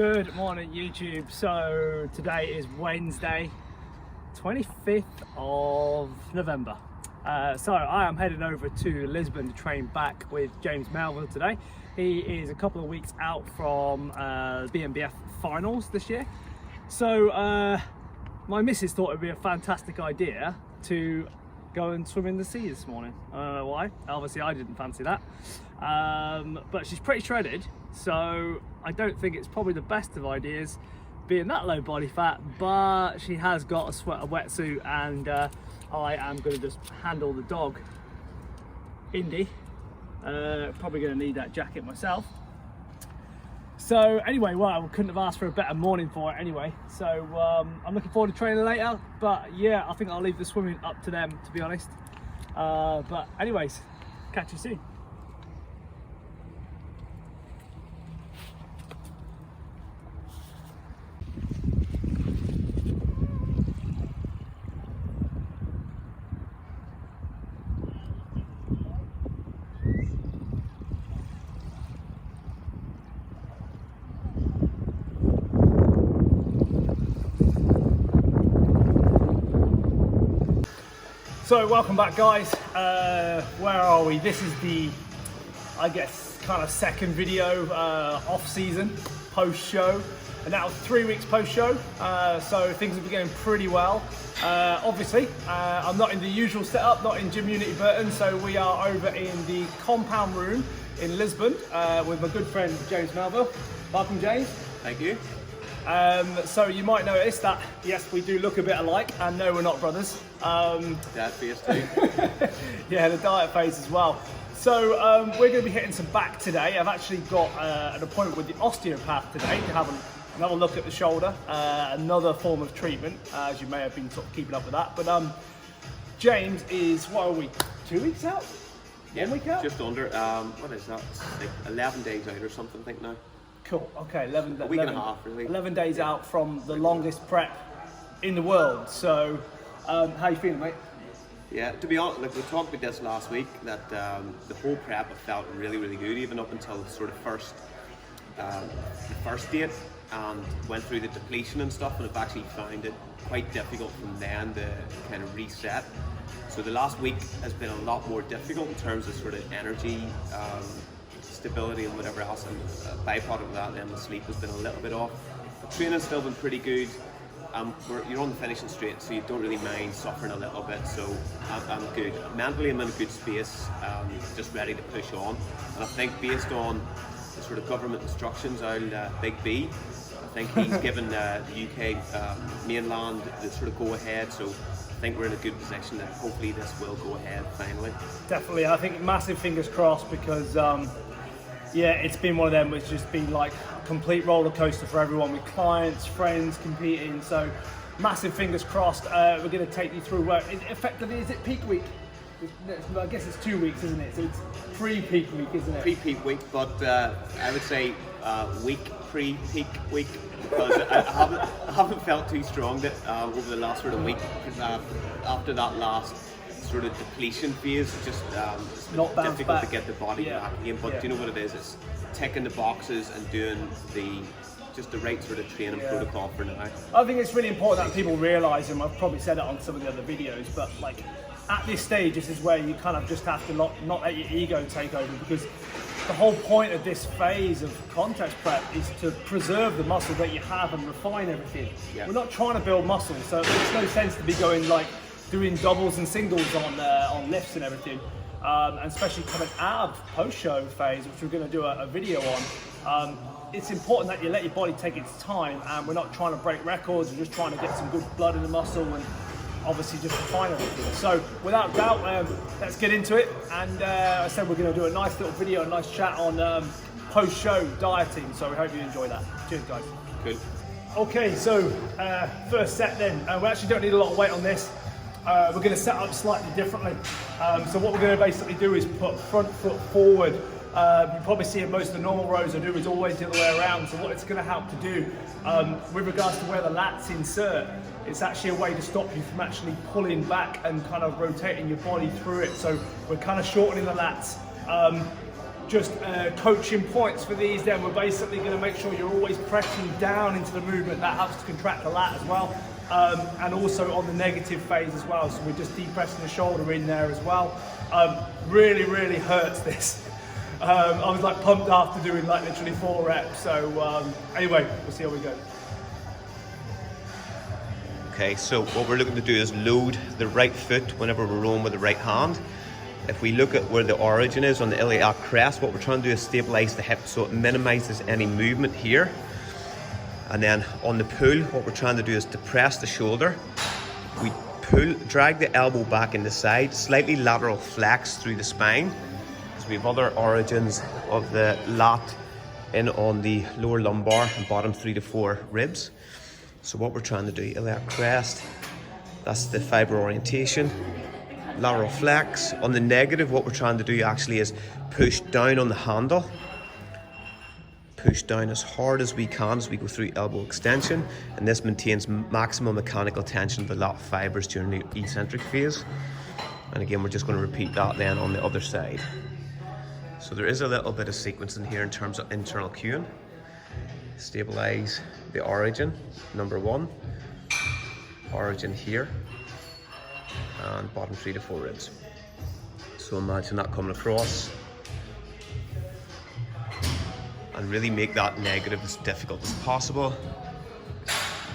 Good morning YouTube. So today is Wednesday 25th of November. So I am heading over to Lisbon to train back with James Melville today. He is a couple of weeks out from BNBF finals this year. So my missus thought it would be a fantastic idea to go and swim in the sea this morning. I don't know why, obviously I didn't fancy that. But she's pretty shredded, so I don't think it's probably the best of ideas being that low body fat, but she has got a wetsuit, and I am going to just handle the dog, Indy. Probably going to need that jacket myself. So anyway, well, I couldn't have asked for a better morning for it anyway. So I'm looking forward to training later, but yeah, I think I'll leave the swimming up to them, to be honest. But anyways, catch you soon. So welcome back, guys. Where are we? This is the, I guess, kind of second video off season, post show, and now 3 weeks post show. So things have been going pretty well. Obviously, I'm not in the usual setup, not in Gym Unity Burton, so we are over in the compound room in Lisbon with my good friend James Melville. Welcome, James. Thank you. So you might notice that, yes, we do look a bit alike, and no, we're not brothers. That face too. Yeah, the diet phase as well. So we're going to be hitting some back today. I've actually got an appointment with the osteopath today to have another look at the shoulder, another form of treatment, as you may have been sort of keeping up with that. But James is, what are we, 2 weeks out? Yeah, 1 week out? just under, what is that, like 11 days out or something, I think now. Cool, okay, 11 a week and a half, really. 11 days out from the longest prep in the world. So how you feeling, mate? Yeah, to be honest, like we talked about this last week, that the whole prep I felt really, really good, even up until the sort of the first date, and went through the depletion and stuff, and I've actually found it quite difficult from then to kind of reset. So the last week has been a lot more difficult in terms of sort of energy, stability and whatever else, and byproduct of that, then the sleep has been a little bit off. The training's still been pretty good. You're on the finishing straight, so you don't really mind suffering a little bit, so I'm good. Mentally I'm in a good space, just ready to push on, and I think based on the sort of government instructions, Big B, I think he's given the UK mainland the sort of go ahead, so I think we're in a good position that hopefully this will go ahead finally. Definitely, I think massive fingers crossed, because yeah, it's been one of them which just been like a complete roller coaster for everyone, with clients, friends competing. So massive fingers crossed. We're going to take you through where effectively, is it peak week? I guess it's 2 weeks, isn't it? So it's pre-peak week, isn't it? Pre-peak week, but I would say week pre-peak week, because I haven't felt too strong that over the last sort of week, after that last sort of depletion phase, just it's not difficult back to get the body back again. But do you know what it is? It's ticking the boxes and doing just the right sort of training protocol for now. I think it's really important that people realise, and I've probably said it on some of the other videos, but like at this stage, this is where you kind of just have to not let your ego take over, because the whole point of this phase of contest prep is to preserve the muscle that you have and refine everything. Yeah. We're not trying to build muscle, so it makes no sense to be going like doing doubles and singles on lifts and everything, and especially coming out of post-show phase, which we're going to do a video on. It's important that you let your body take its time, and we're not trying to break records, we're just trying to get some good blood in the muscle and obviously just refine everything. So without doubt, let's get into it. And I said we're going to do a nice little video, a nice chat on post-show dieting, so we hope you enjoy that. Cheers, guys. Good. Okay, so first set then. We actually don't need a lot of weight on this. We're going to set up slightly differently. So what we're going to basically do is put front foot forward. You probably see in most of the normal rows I do is always the other way around. So what it's going to help to do with regards to where the lats insert, it's actually a way to stop you from actually pulling back and kind of rotating your body through it. So we're kind of shortening the lats. just coaching points for these, then we're basically going to make sure you're always pressing down into the movement. That helps to contract the lat as well, and also on the negative phase as well, so we're just depressing the shoulder in there as well. Really hurts this. I was like pumped after doing like literally 4 reps, so anyway, we'll see how we go. Okay, so what we're looking to do is load the right foot whenever we're rolling with the right hand. If we look at where the origin is on the iliac crest, what we're trying to do is stabilize the hip so it minimizes any movement here. And then on the pull, what we're trying to do is depress the shoulder. We pull, drag the elbow back in the side, slightly lateral flex through the spine. So we have other origins of the lat in on the lower lumbar and bottom 3 to 4 ribs. So what we're trying to do, iliac crest, that's the fiber orientation, lateral flex. On the negative, what we're trying to do actually is push down on the handle, push down as hard as we can as we go through elbow extension, and this maintains maximum mechanical tension of the lat fibers during the eccentric phase. And again, we're just going to repeat that then on the other side. So there is a little bit of sequencing here in terms of internal cueing. Stabilize the origin, number 1, origin here, and bottom 3 to 4 ribs. So imagine that coming across, and really make that negative as difficult as possible.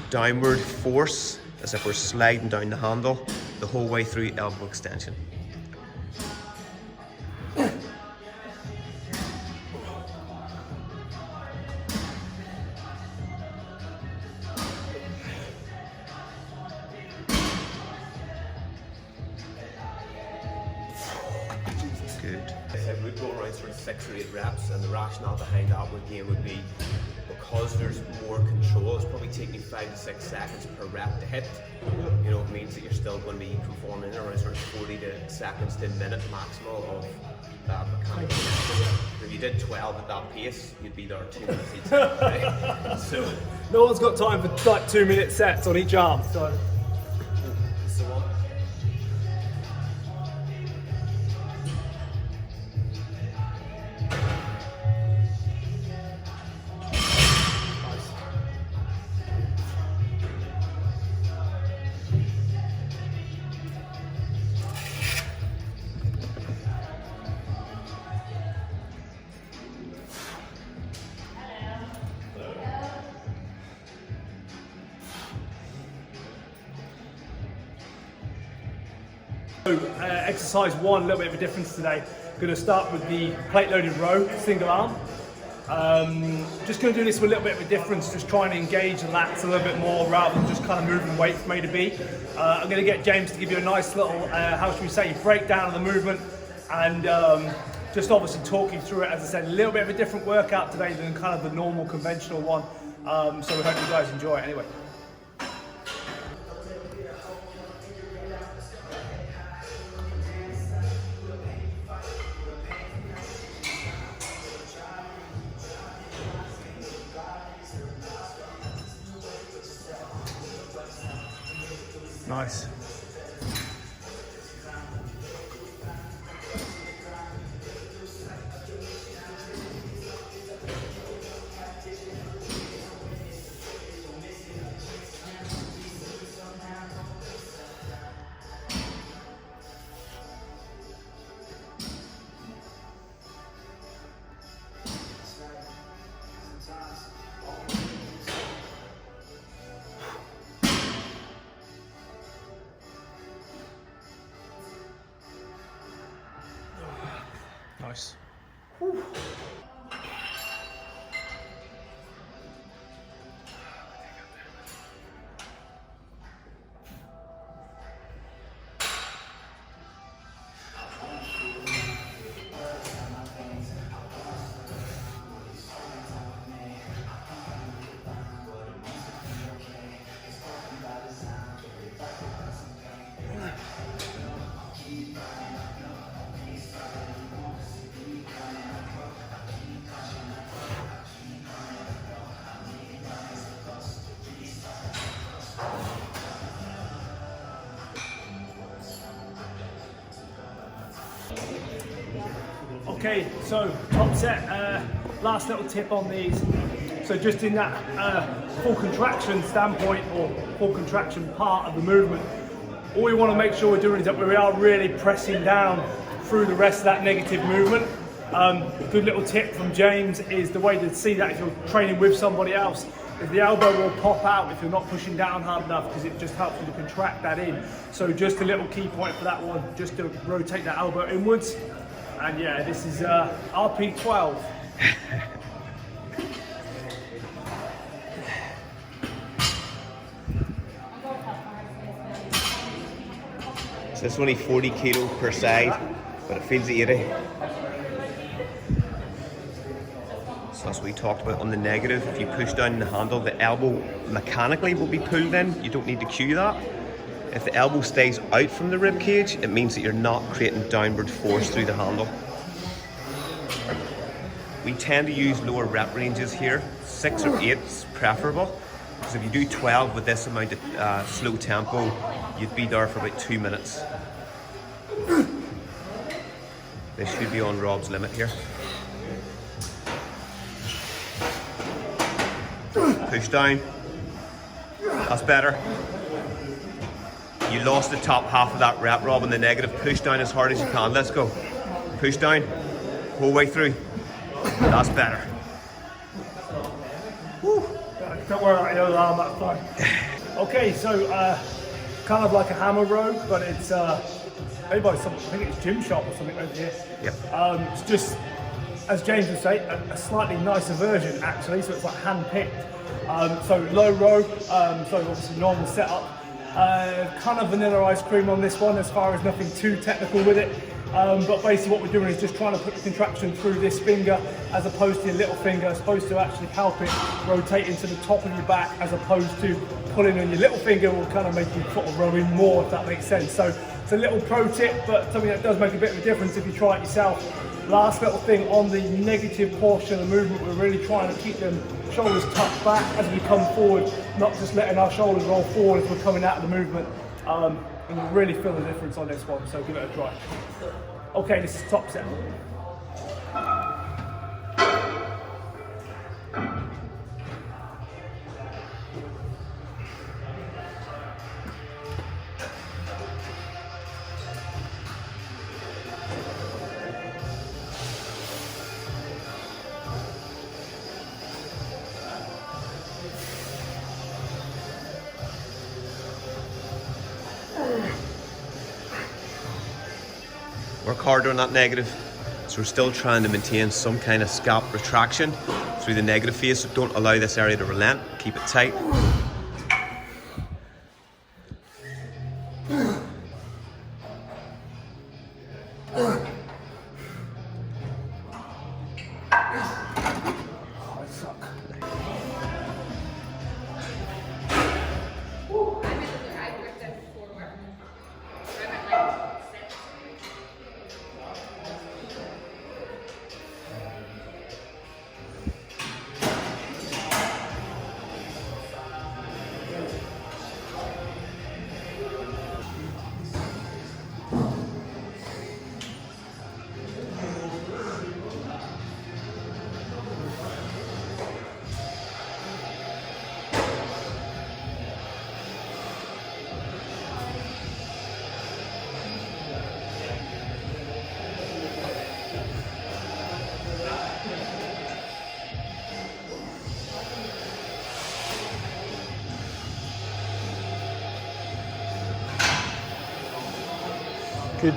Downward force, as if we're sliding down the handle the whole way through elbow extension. Good. I said we'd go around sort of 6 or 8 reps, and the rationale behind that would be because there's more control. It's probably taking you 5 to 6 seconds per rep to hit. You know, it means that you're still going to be performing around sort of 40 seconds to a minute maximal of mechanical tension. If you did 12 at that pace, you'd be there 2 minutes each time. Right? So No one's got time for like 2-minute sets on each arm. So. That's the one. Exercise 1, a little bit of a difference today. Going to start with the plate loaded row, single arm. Just going to do this with a little bit of a difference, just trying to engage the lats a little bit more rather than just kind of moving weight from A to B. I'm going to get James to give you a nice little, how should we say, breakdown of the movement, and just obviously talk you through it. As I said, a little bit of a different workout today than kind of the normal conventional one. So we hope you guys enjoy it anyway. Nice. Okay, so top set, last little tip on these. So just in that full contraction standpoint or full contraction part of the movement, all we want to make sure we're doing is that we are really pressing down through the rest of that negative movement. Good little tip from James is the way to see that if you're training with somebody else is the elbow will pop out if you're not pushing down hard enough, because it just helps you to contract that in. So just a little key point for that one, just to rotate that elbow inwards. And yeah, this is RP12. So it's only 40 kilo per side, but it feels 80. So that's what we talked about on the negative. If you push down the handle, the elbow mechanically will be pulled in. You don't need to cue that. If the elbow stays out from the rib cage, it means that you're not creating downward force through the handle. We tend to use lower rep ranges here. 6 or 8 is preferable, because if you do 12 with this amount of slow tempo, you'd be there for about 2 minutes. This should be on Rob's limit here. Push down. That's better. You lost the top half of that rep, Rob, in the negative. Push down as hard as you can. Let's go. Push down. Whole way through. That's better. Woo. Don't worry about your arm, that's fine. Okay, so kind of like a hammer row, but it's made by some, I think it's Gym Shop or something over here. Yep. It's just, as James would say, a slightly nicer version actually, so it's like hand-picked. So low row, so obviously normal setup. Kind of vanilla ice cream on this one, as far as nothing too technical with it. But basically what we're doing is just trying to put the contraction through this finger as opposed to your little finger. It's supposed to actually help it rotate into the top of your back, as opposed to pulling on your little finger will kind of make you sort of row in more, if that makes sense. So it's a little pro tip, but something that does make a bit of a difference if you try it yourself. Last little thing on the negative portion of the movement, we're really trying to keep them shoulders tucked back as we come forward, not just letting our shoulders roll forward as we're coming out of the movement. And you really feel the difference on this one, so give it a try. Okay, this is top set. Work harder on that negative. So we're still trying to maintain some kind of scalp retraction through the negative phase, so don't allow this area to relent. Keep it tight. Good.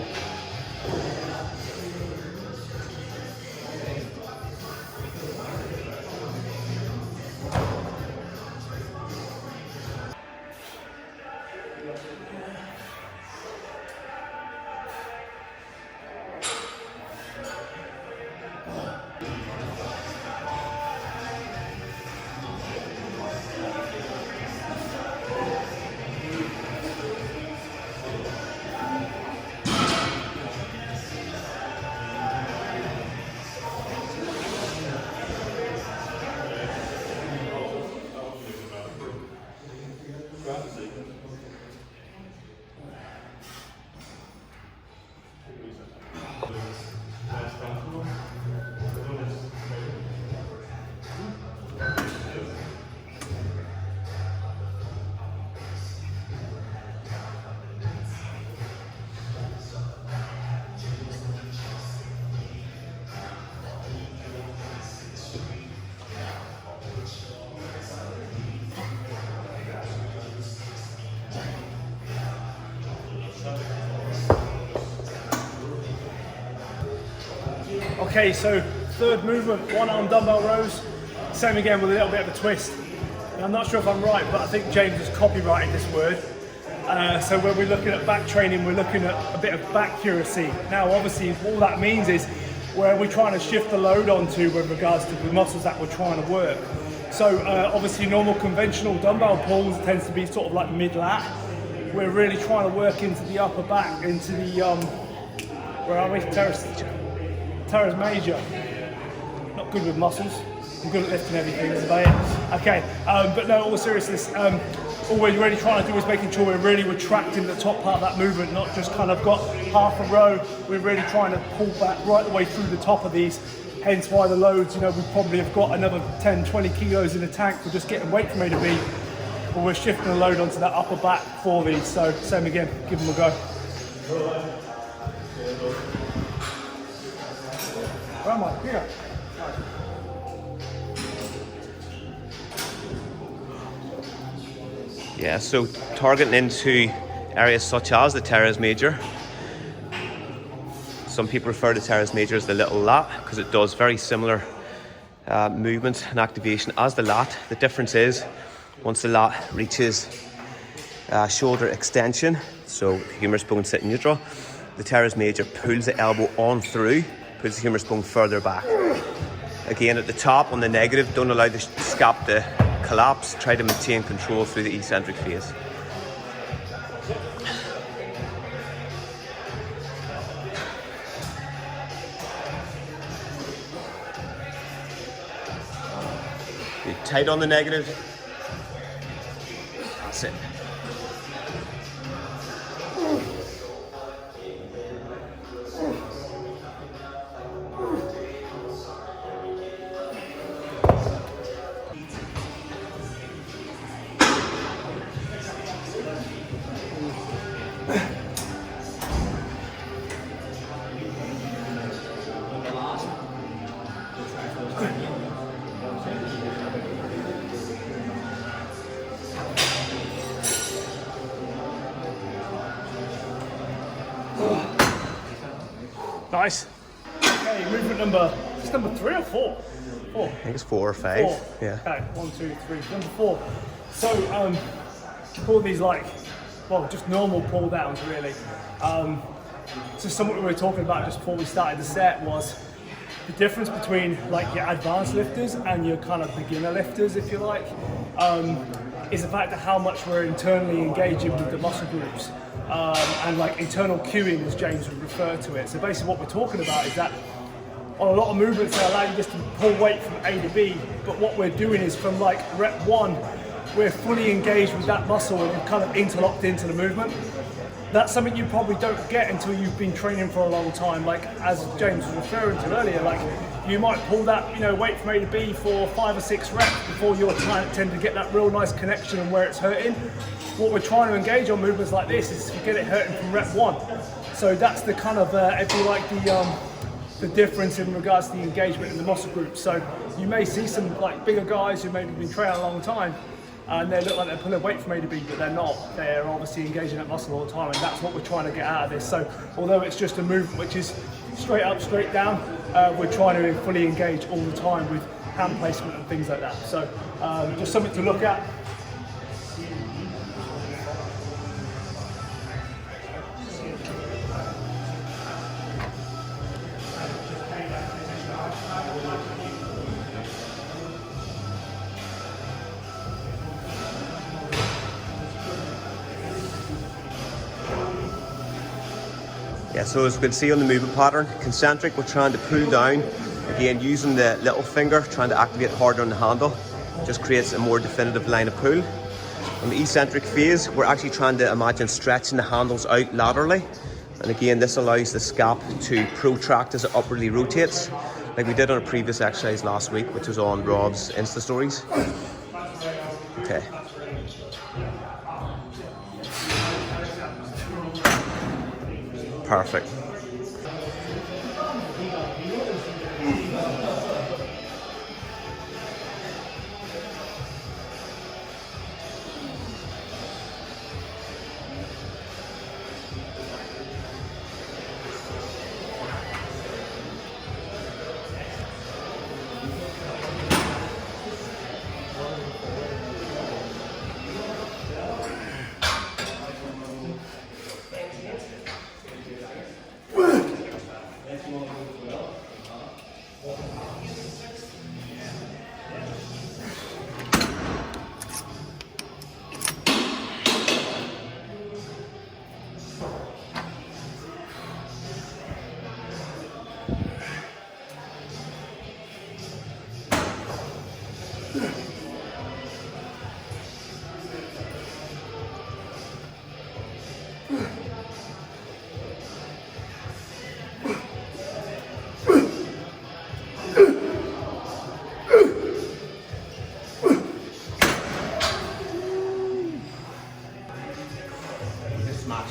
Okay, so third movement, one arm dumbbell rows. Same again with a little bit of a twist. And I'm not sure if I'm right, but I think James has copyrighted this word. So when we're looking at back training, we're looking at a bit of back accuracy. Now, obviously, all that means is where we're trying to shift the load onto with regards to the muscles that we're trying to work. So obviously, normal conventional dumbbell pulls tends to be sort of like mid-lat. We're really trying to work into the upper back, into the, where are we? Teres major. Not good with muscles. I'm good at lifting everything, that's about it. Okay, but no, all seriousness, all we're really trying to do is making sure we're really retracting the top part of that movement, not just kind of got half a row. We're really trying to pull back right the way through the top of these. Hence why the loads, you know, we probably have got another 10, 20 kilos in the tank for just getting weight from A to B. But we're shifting the load onto that upper back for these. So same again, give them a go. Where am I? Here. Yeah, so targeting into areas such as the teres major. Some people refer to teres major as the little lat because it does very similar movement and activation as the lat. The difference is once the lat reaches shoulder extension, so humerus bone sitting neutral, the teres major pulls the elbow on through, pulls the humerus bone further back. Again, at the top on the negative, don't allow the scap to collapse, try to maintain control through the eccentric phase. Be tight on the negative. That's it. Nice. Okay, movement number, it's number 3 or 4? 4. I think it's 4 or 5. 4. Yeah. Okay, 1, 2, 3, number 4. So, pull these like, well, just normal pull downs really. So something we were talking about just before we started the set was the difference between like your advanced lifters and your kind of beginner lifters, if you like, is the fact of how much we're internally engaging with the muscle groups. And like internal cueing, as James would refer to it. So basically what we're talking about is that on a lot of movements they allow you just to pull weight from A to B, but what we're doing is from like rep 1, we're fully engaged with that muscle and kind of interlocked into the movement. That's something you probably don't get until you've been training for a long time. Like as James was referring to earlier, like you might pull that, you know, weight from A to B for 5 or 6 reps before you're tend to get that real nice connection and where it's hurting. What we're trying to engage on movements like this is to get it hurting from rep 1. So that's the kind of, if you like, the difference in regards to the engagement in the muscle groups. So you may see some like bigger guys who maybe been training a long time and they look like they're pulling weight from A to B, but they're not. They're obviously engaging that muscle all the time, and that's what we're trying to get out of this. So although it's just a movement which is straight up, straight down, we're trying to fully engage all the time with hand placement and things like that. So just something to look at. Yeah, so as we can see on the movement pattern, concentric, we're trying to pull down, again using the little finger, trying to activate harder on the handle, just creates a more definitive line of pull. On the eccentric phase, we're actually trying to imagine stretching the handles out laterally, and again this allows the scap to protract as it upwardly rotates, like we did on a previous exercise last week, which was on Rob's Insta stories. Okay. Perfect.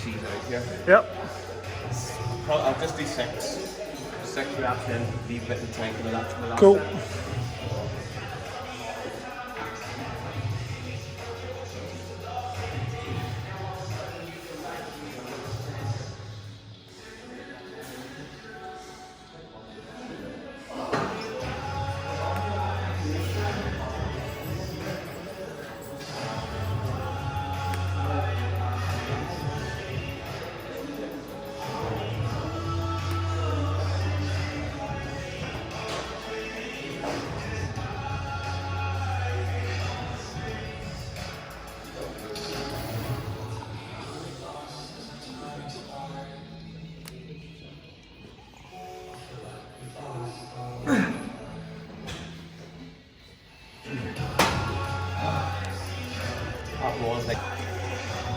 ease out here. Yep. I'll just do 6 reps in, leave a bit of time for the last Cool. set.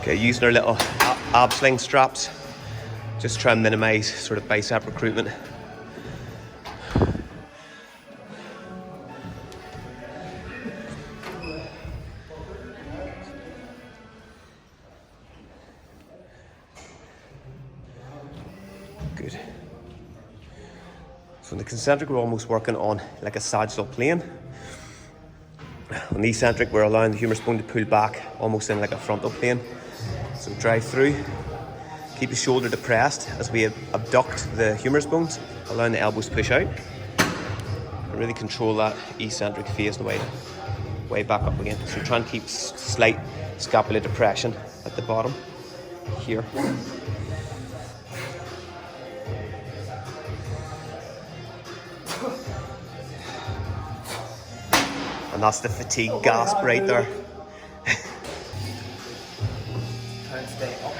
Okay, using our little ab sling straps, just try and minimise sort of bicep recruitment. Good. So in the concentric, we're almost working on like a sagittal plane. On the eccentric, we're allowing the humerus bone to pull back almost in like a frontal plane. So drive through, keep the shoulder depressed as we abduct the humerus bones, allowing the elbows to push out. And really control that eccentric phase the way back up again. So try and keep slight scapular depression at the bottom here. And that's the fatigue gasp right there. Try and stay up.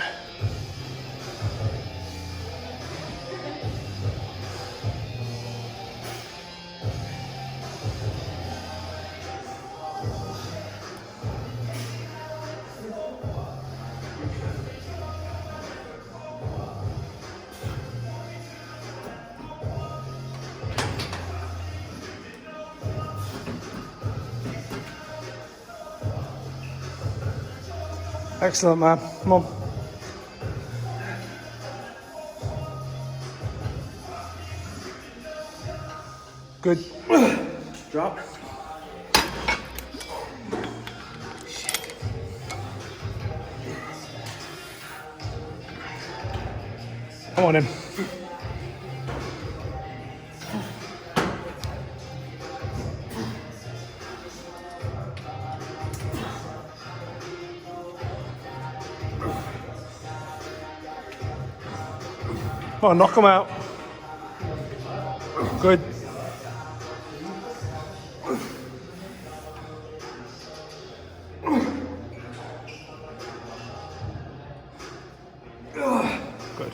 Excellent, man. Come on. Good. Drop. Come on in. Come on, knock them out. Good. Good.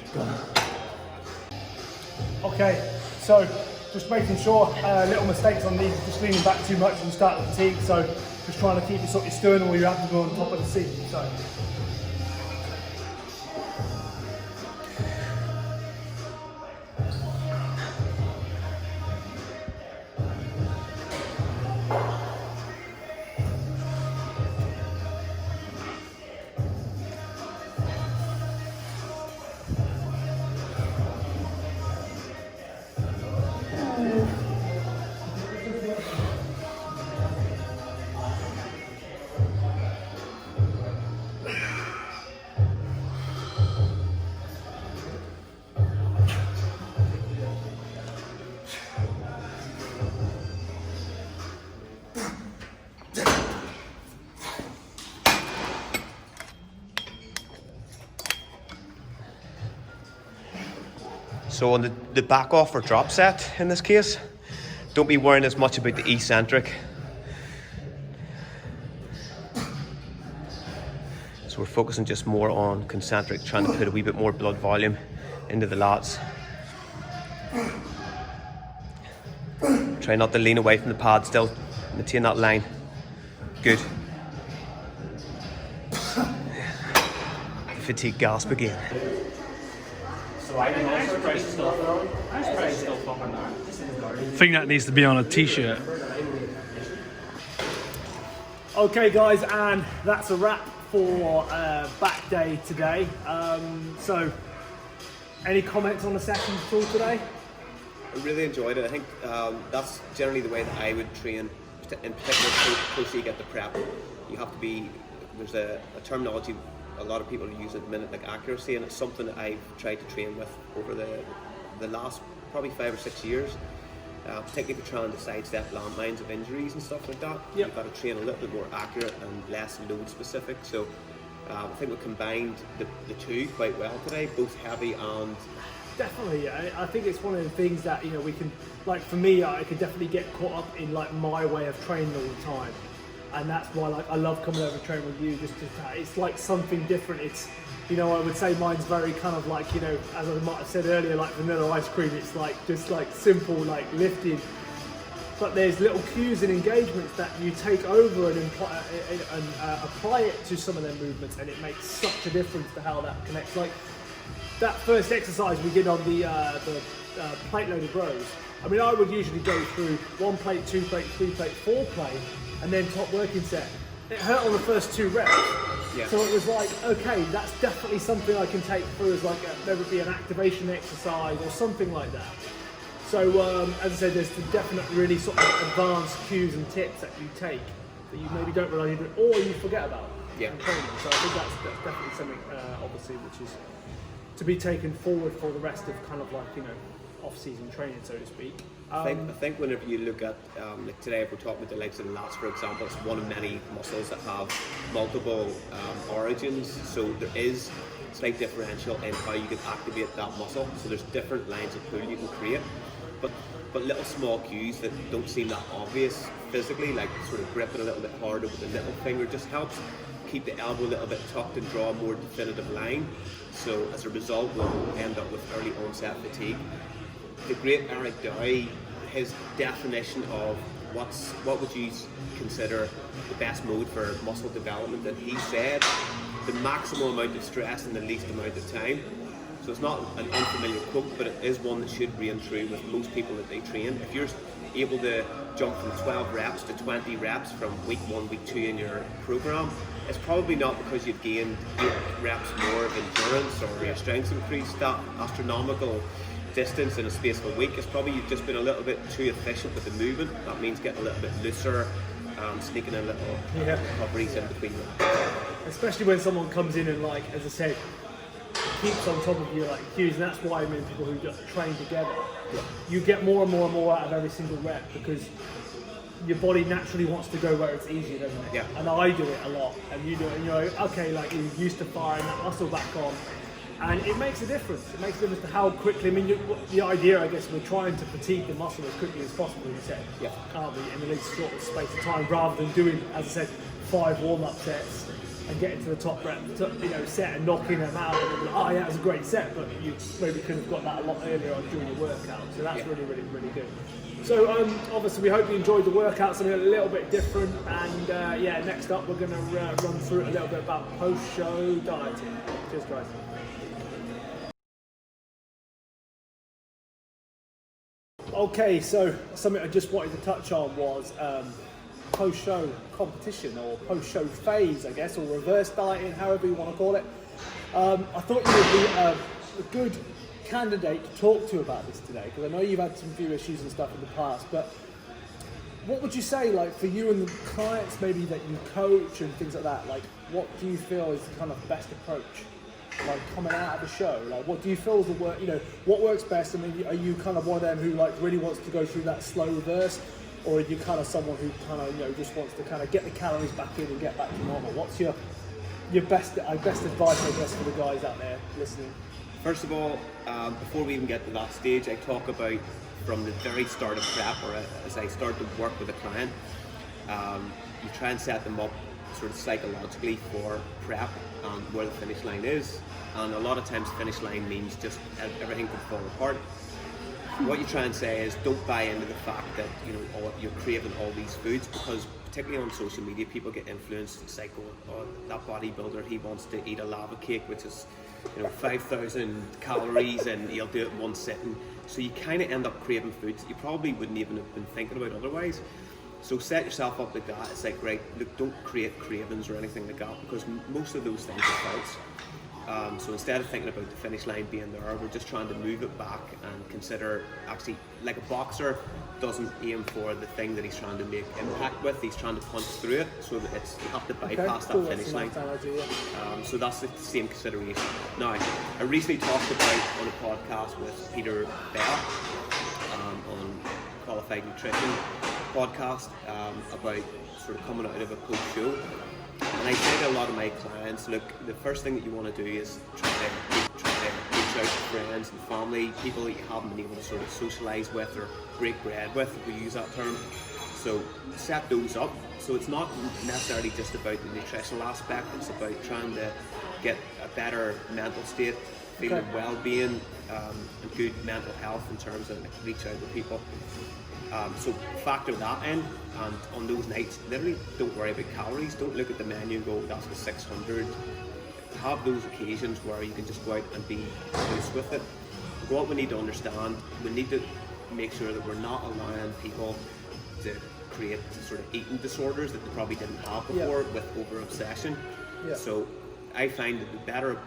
Okay, so just making sure little mistakes on these, just leaning back too much and start to fatigue. So just trying to keep your sort of sternum or your abdomen on top of the seat. So. So on the back off or drop set in this case, don't be worrying as much about the eccentric. So we're focusing just more on concentric, trying to put a wee bit more blood volume into the lats. Try not to lean away from the pad, still maintain that line. Good. Fatigue gasp again. I think that needs to be on a t-shirt. Okay guys, and that's a wrap for back day today. So, any comments on the session at all today? I really enjoyed it. I think that's generally the way that I would train, in particular closer you get to prep. You have to be, there's a terminology a lot of people use at the minute, like accuracy, and it's something that I've tried to train with over the last probably 5 or 6 years. Particularly for trying to sidestep landmines of injuries and stuff like that. Yep. You've got to train a little bit more accurate and less load specific. So I think we combined the two quite well today, both heavy and... Definitely, I think it's one of the things that, you know, we can, like for me, I could definitely get caught up in like my way of training all the time. And that's why like I love coming over and training with you, just it's like something different. It's, you know, I would say mine's very kind of like, you know, as I might have said earlier, like vanilla ice cream. It's like just like simple, like lifting. But there's little cues and engagements that you take over and apply it to some of their movements, and it makes such a difference to how that connects. Like that first exercise we did on the plate loaded rows. I mean, I would usually go through 1 plate, 2 plate, 3 plate, 4 plate, and then top working set. It hurt on the first 2 reps. Yeah. So it was like, okay, that's definitely something I can take through as like there would be an activation exercise or something like that. So as I said, there's the definite really sort of advanced cues and tips that you take that you maybe don't realise you do, or you forget about. Yeah. In training. So I think that's definitely something, obviously, which is to be taken forward for the rest of kind of like, you know, off-season training, so to speak. I think whenever you look at, like today, if we're talking about the legs and lats, for example, it's one of many muscles that have multiple origins. So there is slight differential in how you can activate that muscle. So there's different lines of pull you can create, but little small cues that don't seem that obvious physically, like sort of gripping a little bit harder with the little finger, just helps keep the elbow a little bit tucked and draw a more definitive line. So as a result, we'll end up with early onset fatigue. The great Eric Dowie, his definition of what would you consider the best mode for muscle development, that he said the maximum amount of stress in the least amount of time. So it's not an unfamiliar quote, but it is one that should ring true with most people that they train. If you're able to jump from 12 reps to 20 reps from week 1, week 2 in your program, it's probably not because you've gained 8 reps more of endurance or your strength's increased that astronomical distance in a space of a week. It's probably you've just been a little bit too efficient with the movement. That means getting a little bit looser, sneaking in little recoveries in between them. Especially when someone comes in and, like, as I said, keeps on top of you like cues, and that's why I mean people who just train together, you get more and more and more out of every single rep, because your body naturally wants to go where it's easier, doesn't it? Yeah. And I do it a lot, and you do it, and you're like, okay, like you're used to firing that muscle back on, and it makes a difference. It makes a difference to how quickly. I mean, the idea, I guess, we're trying to fatigue the muscle as quickly as possible. You said, can't we, in the least short space of time, rather than doing, as I said, 5 warm-up sets and getting to the top rep, you know, set and knocking them out. And like, oh yeah, it was a great set, but you maybe could have got that a lot earlier on during your workout. So that's really, really, really good. So obviously we hope you enjoyed the workout, something a little bit different. And yeah, next up we're going to run through a little bit about post-show dieting. Cheers, guys. Okay, so something I just wanted to touch on was post-show competition, or post-show phase, I guess, or reverse dieting, however you want to call it. I thought you would be a good candidate to talk to about this today, because I know you've had some few issues and stuff in the past, but what would you say, like, for you and the clients maybe that you coach and things like that, like, what do you feel is the kind of best approach, like, coming out of the show? Like, what do you feel is the work, you know, what works best? I mean, are you kind of one of them who, like, really wants to go through that slow reverse? Or are you kind of someone who kind of, you know, just wants to kind of get the calories back in and get back to normal? What's your best advice, I guess, for the guys out there listening? First of all, before we even get to that stage, I talk about from the very start of prep, or as I start to work with a client, you try and set them up sort of psychologically for prep and where the finish line is. And a lot of times the finish line means just everything could fall apart. What you try and say is, don't buy into the fact that, you know, you're craving all these foods, because particularly on social media, people get influenced. It's like, oh, that bodybuilder, he wants to eat a lava cake, which is, you know, 5,000 calories, and he'll do it in one sitting. So you kind of end up craving foods that you probably wouldn't even have been thinking about otherwise. So set yourself up like that. It's like, right, look, don't create cravings or anything like that, because most of those things are false. So instead of thinking about the finish line being there, we're just trying to move it back and consider, actually, like a boxer doesn't aim for the thing that he's trying to make impact with, he's trying to punch through it, so that you have to bypass that finish line. So that's the same consideration. Now, I recently talked about on a podcast with Peter Bell on Qualified Nutrition podcast about sort of coming out of a post-show. And I say to a lot of my clients, look, the first thing that you want to do is try to reach out to friends and family, people that you haven't been able to sort of socialise with or break bread with, if we use that term. So set those up. So it's not necessarily just about the nutritional aspect, it's about trying to get a better mental state, feeling well-being, and good mental health in terms of reach out to people. So factor that in, and on those nights, literally don't worry about calories, don't look at the menu and go, that's the 600. Have those occasions where you can just go out and be loose with it. What we need to understand, we need to make sure that we're not allowing people to create sort of eating disorders that they probably didn't have before with over-obsession. So I find that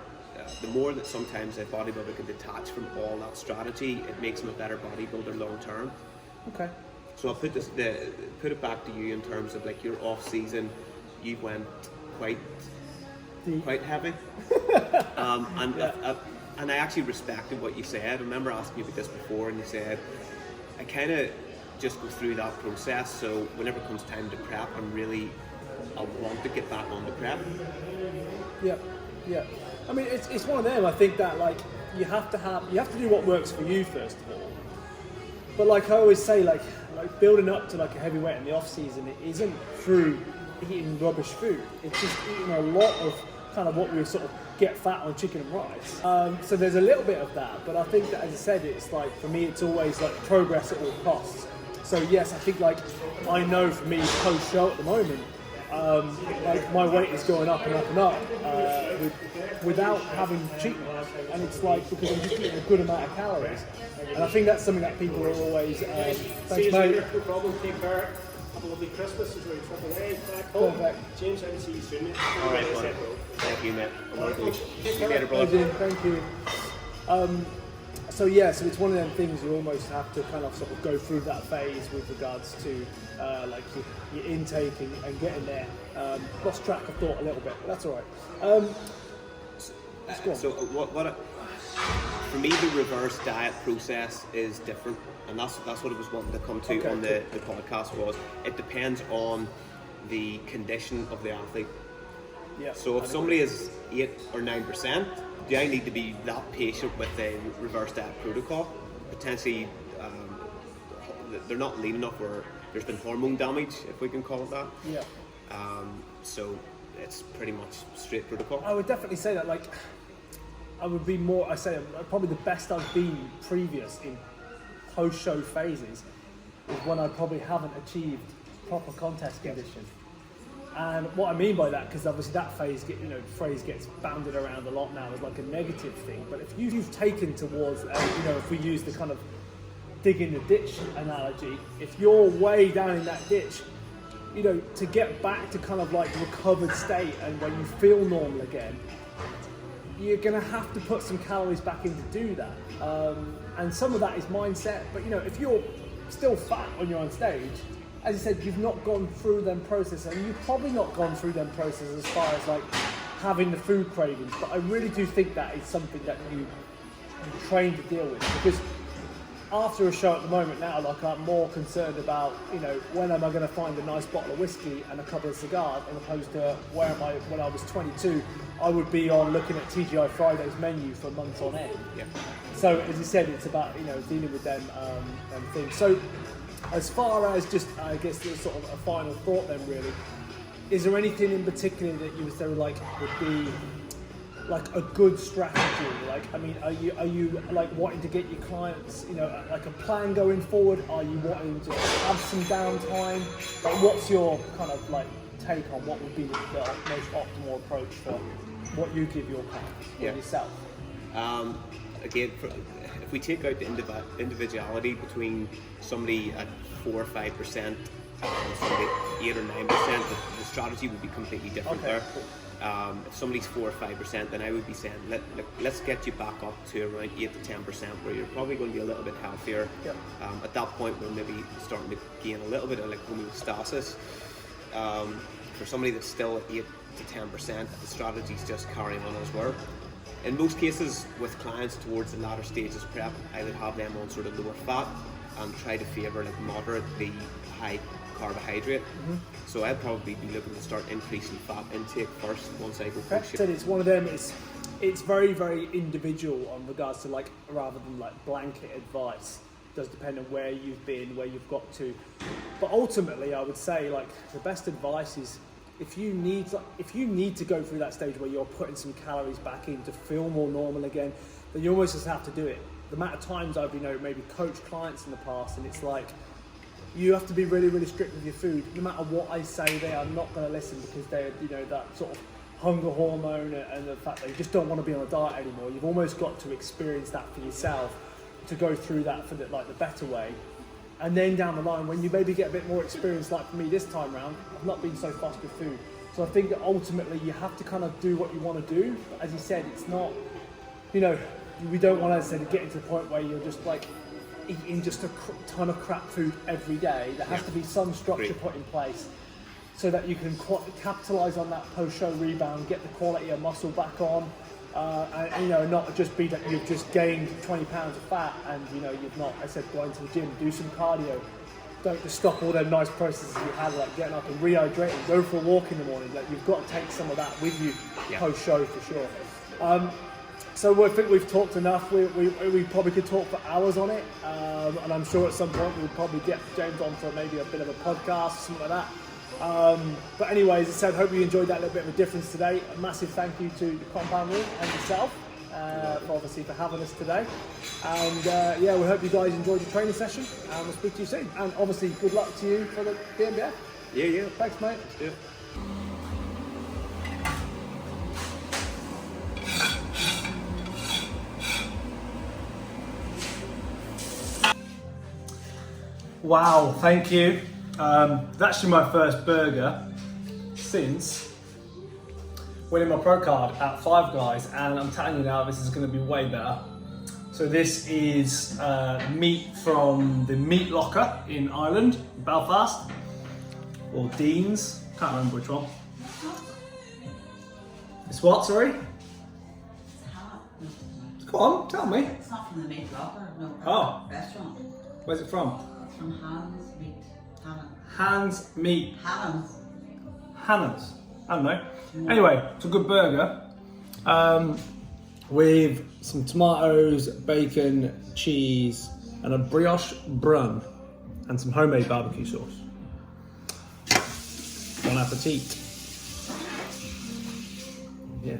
the more that sometimes a bodybuilder can detach from all that strategy, it makes them a better bodybuilder long term. Okay. So I'll put it back to you in terms of like your off season. You went quite heavy, and I actually respected what you said. I remember asking you about this before, and you said I kind of just go through that process. So whenever it comes time to prep, I want to get back on the prep. Yeah. I mean, it's one of them. I think that like you have to do what works for you first of all. But like I always say, like building up to like a heavyweight in the off season, it isn't through eating rubbish food. It's just eating a lot of kind of what we sort of get fat on chicken and rice. So there's a little bit of that, but I think that, as I said, it's like for me, it's always like progress at all costs. So yes, I think like I know for me post show at the moment, like my weight is going up and up and up without having cheat meals, and it's like because I'm just eating a good amount of calories, and I think that's something that people are always. Thanks, mate. No problem. Take care. Have a lovely Christmas. Enjoy your trip away. Back home. Perfect. James, I will see you soon. All right, buddy. Thank you, mate. See you later, Hey, brother. Jim, thank you. So it's one of them things you almost have to kind of sort of go through that phase with regards to like your intake and getting there. Lost track of thought a little bit, but that's all right. So for me, the reverse diet process is different, and that's what I was wanting to come to on the podcast. Was it depends on the condition of the athlete. Yeah. So if somebody is 8 or 9%, do I need to be that patient with a reverse diet protocol? Potentially, they're not lean enough, or there's been hormone damage, if we can call it that. Yeah. So it's pretty much straight protocol. I would definitely say that. Like, I would be more. I say probably the best I've been previous in post-show phases is when I probably haven't achieved proper contest condition. And what I mean by that, because obviously that phrase gets banded around a lot now as like a negative thing. But if you've taken towards, if we use the kind of dig in the ditch analogy, if you're way down in that ditch, to get back to kind of like recovered state and when you feel normal again, you're going to have to put some calories back in to do that. And some of that is mindset. But if you're still fat when you're on stage, as you said, you've not gone through them processes, and you've probably not gone through them processes as far as like having the food cravings. But I really do think that is something that you train to deal with, because after a show at the moment now, like I'm more concerned about, when am I going to find a nice bottle of whiskey and a couple of cigars, as opposed to where am I when I was 22, I would be on looking at TGI Friday's menu for months on end. Yeah. So as you said, it's about, dealing with them and things. So as far as just, I guess, sort of a final thought then really, is there anything in particular that you would say like would be like a good strategy? Like, I mean, are you like wanting to get your clients, like a plan going forward? Are you wanting to have some downtime? Like, what's your kind of like take on what would be the most optimal approach for what you give your clients or yourself? Again, if we take out the individuality between somebody at 4 or 5% sort of 8 or 9%, the strategy would be completely different there. Cool. If somebody's 4 or 5%, then I would be saying let's get you back up to around 8 to 10%, where you're probably going to be a little bit healthier. Yep. At that point, we're maybe starting to gain a little bit of like homeostasis. For somebody that's still at 8 to 10%, the strategy's just carrying on as well. In most cases, with clients towards the latter stages prep, I would have them on sort of lower fat and try to favour like moderately high carbohydrate. So I'd probably be looking to start increasing fat intake first once I go full shift. It's one of them. It's very, very individual on regards to like, rather than like blanket advice. It does depend on where you've been, where you've got to. But ultimately, I would say like the best advice is if you need to go through that stage where you're putting some calories back in to feel more normal again, then you almost just have to do it. The amount of times I've maybe coached clients in the past, and it's like, you have to be really, really strict with your food. No matter what I say, they are not going to listen because they're, that sort of hunger hormone and the fact that you just don't want to be on a diet anymore. You've almost got to experience that for yourself to go through that for the better way. And then down the line, when you maybe get a bit more experience, like for me this time round, I've not been so fussed with food. So I think that ultimately you have to kind of do what you want to do. But as you said, it's not, we don't want to get into the point where you're just like eating just a ton of crap food every day. There has to be some structure put in place so that you can capitalise on that post-show rebound, get the quality of muscle back on, and not just be that you've just gained 20 pounds of fat and you've not, I said, going to the gym, do some cardio. Don't just stop all them nice processes you had, like getting up and rehydrating, go for a walk in the morning. Like you've got to take some of that with you post-show for sure. So I think we've talked enough. We probably could talk for hours on it, and I'm sure at some point we'll probably get James on for maybe a bit of a podcast or something like that. But anyways, as I said, hope you enjoyed that little bit of a difference today. A massive thank you to the compound room and yourself, for having us today. And we hope you guys enjoyed the training session, and we'll speak to you soon. And obviously, good luck to you for the BNBF. Yeah. Thanks, mate. Yeah. Wow, thank you. It's actually my first burger since winning my pro card at Five Guys, and I'm telling you now, this is going to be way better. So this is meat from the Meat Locker in Ireland, Belfast, or Dean's, can't remember which one. It's what, sorry? Go on, tell me. It's not from the Meat Locker, no. Oh. Restaurant. Where's it from? From Hans Meat. Hans Meat. Hannon's. I don't know. Anyway, it's a good burger with some tomatoes, bacon, cheese, and a brioche bun, and some homemade barbecue sauce. Bon appetit. Yeah.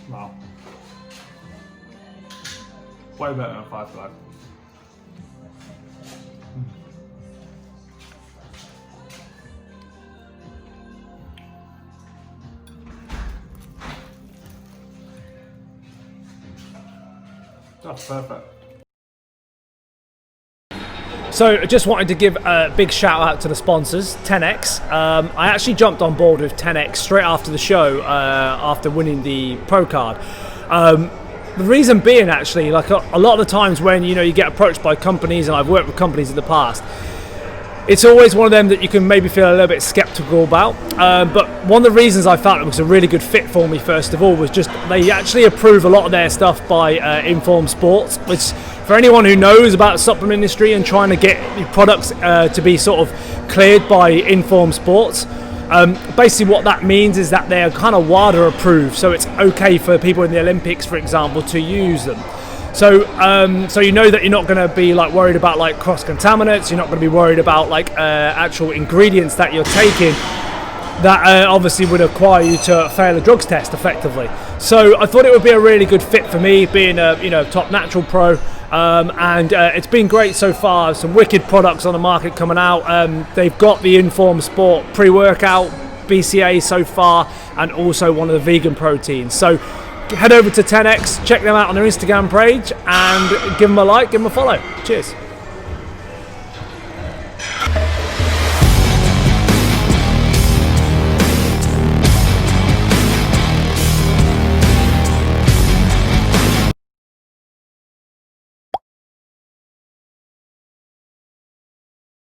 Wow. Way better than a Five Guys. That's perfect. So I just wanted to give a big shout out to the sponsors, 10X. I actually jumped on board with 10X straight after the show, after winning the pro card. The reason being, actually, like a lot of the times when you get approached by companies, and I've worked with companies in the past, it's always one of them that you can maybe feel a little bit skeptical about. But one of the reasons I felt it was a really good fit for me, first of all, was just they actually approve a lot of their stuff by Informed Sports, which for anyone who knows about the supplement industry and trying to get products to be sort of cleared by Informed Sports, basically what that means is that they're kind of WADA approved, so it's okay for people in the Olympics, for example, to use them. So you know that you're not going to be like worried about like cross contaminants. You're not going to be worried about like actual ingredients that you're taking that obviously would require you to fail a drugs test effectively. So I thought it would be a really good fit for me, being a top natural pro. and it's been great so far. Some wicked products on the market coming out. They've got the Inform Sport pre-workout, BCA so far, and also one of the vegan proteins. So head over to 10X, check them out on their Instagram page, and give them a like, give them a follow. Cheers.